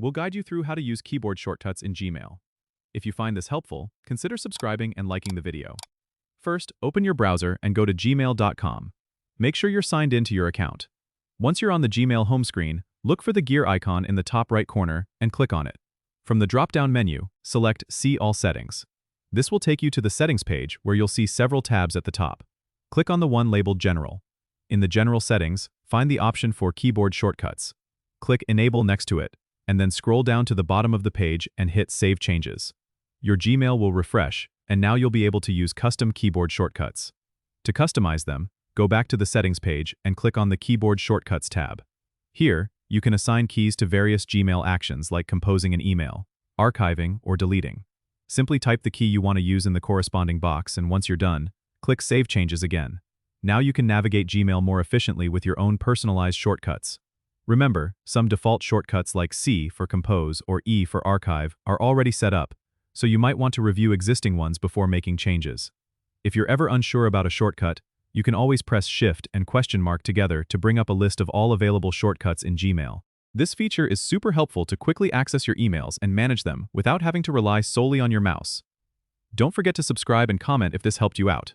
we'll guide you through how to use keyboard shortcuts in Gmail. If you find this helpful, consider subscribing and liking the video. First, open your browser and go to gmail.com. Make sure you're signed in to your account. Once you're on the Gmail home screen, look for the gear icon in the top right corner and click on it. From the drop-down menu, select See All Settings. This will take you to the Settings page where you'll see several tabs at the top. Click on the one labeled General. In the General Settings, find the option for Keyboard Shortcuts. Click Enable next to it, and then scroll down to the bottom of the page and hit Save Changes. Your Gmail will refresh, and now you'll be able to use custom keyboard shortcuts. To customize them, go back to the Settings page and click on the Keyboard Shortcuts tab. Here, you can assign keys to various Gmail actions like composing an email, archiving, or deleting. Simply type the key you want to use in the corresponding box, and once you're done, click Save Changes again. Now you can navigate Gmail more efficiently with your own personalized shortcuts. Remember, some default shortcuts like C for compose or E for archive are already set up, so you might want to review existing ones before making changes. If you're ever unsure about a shortcut, you can always press Shift and question mark together to bring up a list of all available shortcuts in Gmail. This feature is super helpful to quickly access your emails and manage them without having to rely solely on your mouse. Don't forget to subscribe and comment if this helped you out.